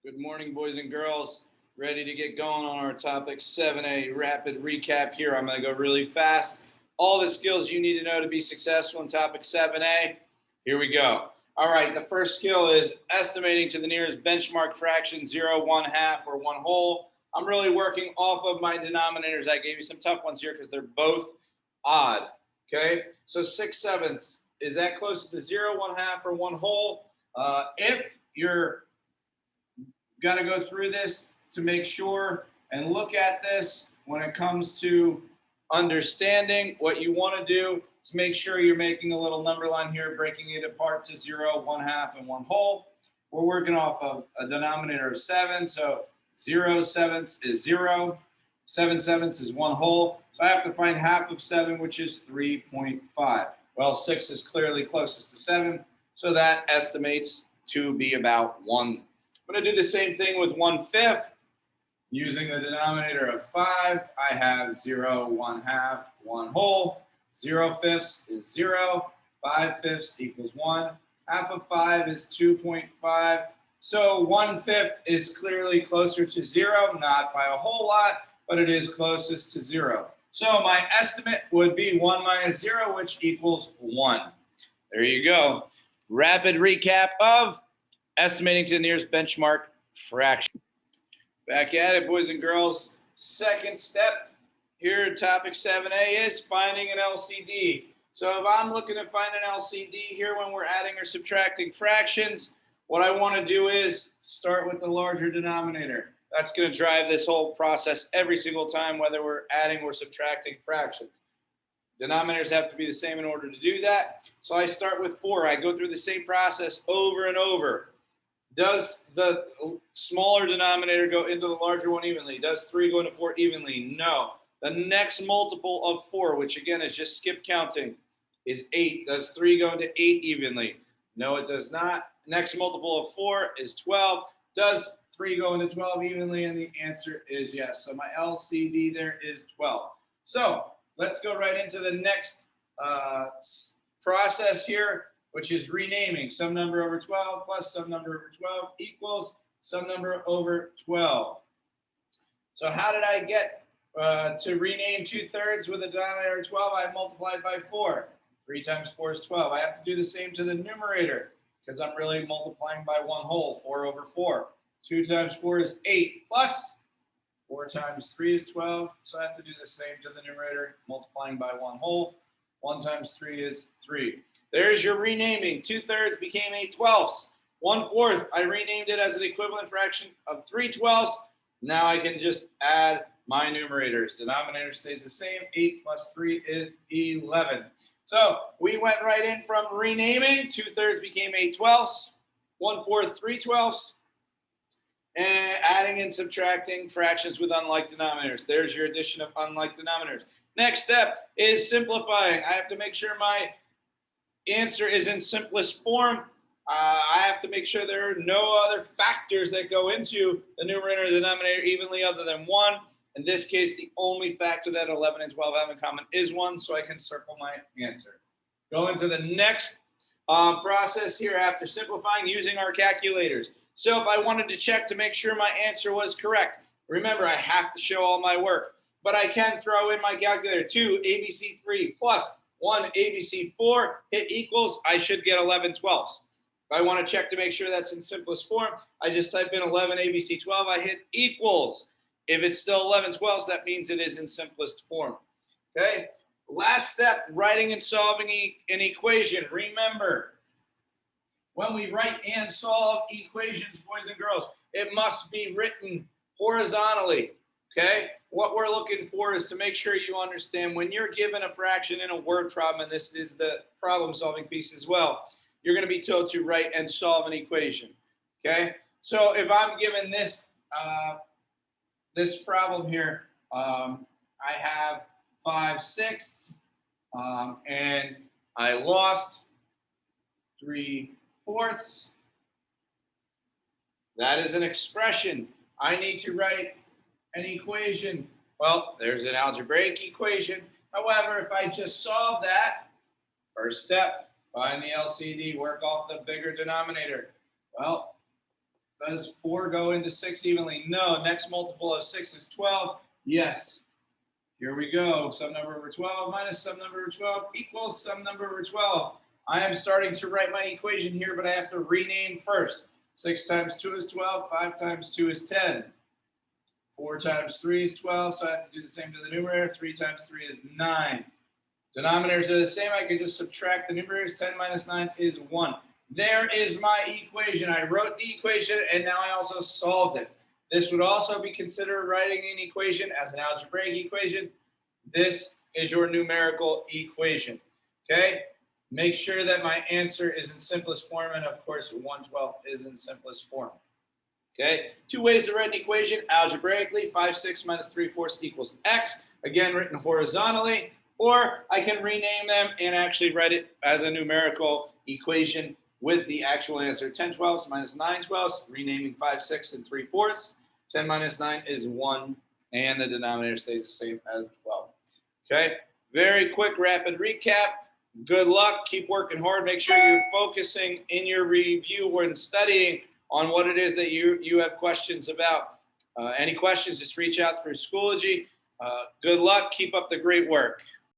Good morning, boys and girls. Ready to get going on our topic 7A rapid recap here. I'm going to go really fast. All the skills you need to know to be successful in topic 7A. Here we go. All right, the first skill is estimating to the nearest benchmark fraction, 0, 1/2, or 1 whole. I'm really working off of my denominators. I gave you some tough ones here because they're both odd. Okay, so 6/7, is that closest to 0, 1/2, or 1 whole? If you're got to go through this to make sure and look at this when it comes to understanding. What you want to do is make sure you're making a little number line here, breaking it apart to 0, 1/2, and 1 whole. We're working off of a denominator of 7, so 0/7 is 0, 7/7 is 1 whole. So I have to find half of 7, which is 3.5. Well, 6 is clearly closest to 7, so that estimates to be about 1. I'm going to do the same thing with 1/5. Using the denominator of 5, I have 0, 1/2, 1 whole. 0/5 is 0. 5/5 equals 1. Half of 5 is 2.5. So 1/5 is clearly closer to 0, not by a whole lot, but it is closest to 0. So my estimate would be 1 minus 0, which equals 1. There you go. Rapid recap of estimating to the nearest benchmark fraction. Back at it, boys and girls. Second step here, topic 7A is finding an LCD. So if I'm looking to find an LCD here when we're adding or subtracting fractions, what I want to do is start with the larger denominator. That's going to drive this whole process every single time, whether we're adding or subtracting fractions. Denominators have to be the same in order to do that. So I start with 4. I go through the same process over and over. Does the smaller denominator go into the larger one evenly? Does 3 go into 4 evenly? No. The next multiple of 4, which again is just skip counting, is 8. Does 3 go into 8 evenly? No, it does not. Next multiple of 4 is 12. Does 3 go into 12 evenly? And the answer is yes. So my LCD there is 12. So let's go right into the next process here, which is renaming. Some number over 12 plus some number over 12 equals some number over 12. So how did I get to rename 2/3 with a denominator of 12? I multiplied by 4. 3 times 4 is 12. I have to do the same to the numerator because I'm really multiplying by 1 whole, 4 over 4. 2 times 4 is 8 plus 4 times 3 is 12. So I have to do the same to the numerator, multiplying by 1 whole. 1 times 3 is 3. There's your renaming. 2/3 became 8/12. 1/4, I renamed it as an equivalent fraction of 3/12. Now I can just add my numerators. Denominator stays the same. 8 plus 3 is 11. So we went right in from renaming. 2/3 became 8/12. 1/4, 3/12. And adding and subtracting fractions with unlike denominators. There's your addition of unlike denominators. Next step is simplifying. I have to make sure my answer is in simplest form. I have to make sure there are no other factors that go into the numerator and denominator evenly other than 1. In this case, the only factor that 11 and 12 have in common is 1, so I can circle my answer. Go into the next process here after simplifying using our calculators. So if I wanted to check to make sure my answer was correct, remember I have to show all my work, but I can throw in my calculator. 2 ABC3 plus 1 ABC4, hit equals, I should get 11/12. If I want to check to make sure that's in simplest form, I just type in 11 ABC12, I hit equals. If it's still 11/12, that means it is in simplest form. Okay? Last step, writing and solving an equation. Remember, when we write and solve equations, boys and girls, it must be written horizontally. Okay? What we're looking for is to make sure you understand when you're given a fraction in a word problem, and this is the problem solving piece as well, you're going to be told to write and solve an equation. Okay? So if I'm given this this problem here, I have 5/6, and I lost 3/4. That is an expression. I need to write an equation. Well, there's an algebraic equation. However, if I just solve that, first step, find the LCD, work off the bigger denominator. Well, Does 4 go into 6 evenly? No. Next multiple of 6 is 12. Yes. Here we go. Sum number over 12 minus sum number over 12 equals sum number over 12. I am starting to write my equation here, but I have to rename first. 6 times 2 is 12. 5 times 2 is 10. 4 times 3 is 12, so I have to do the same to the numerator. 3 times 3 is 9. Denominators are the same. I can just subtract the numerators. 10 minus 9 is 1. There is my equation. I wrote the equation, and now I also solved it. This would also be considered writing an equation as an algebraic equation. This is your numerical equation. Okay? Make sure that my answer is in simplest form, and of course, 1/12 is in simplest form. Okay? 2 ways to write an equation algebraically. 5/6 minus 3/4 equals x. Again, written horizontally. Or I can rename them and actually write it as a numerical equation with the actual answer. 10/12 minus 9/12, renaming 5/6 and 3/4. 10 minus 9 is 1, and the denominator stays the same as 12. Okay? Very quick, rapid recap. Good luck. Keep working hard. Make sure you're focusing in your review when studying on what it is that you have questions about. Any questions, just reach out through Schoology. Good luck. Keep up the great work.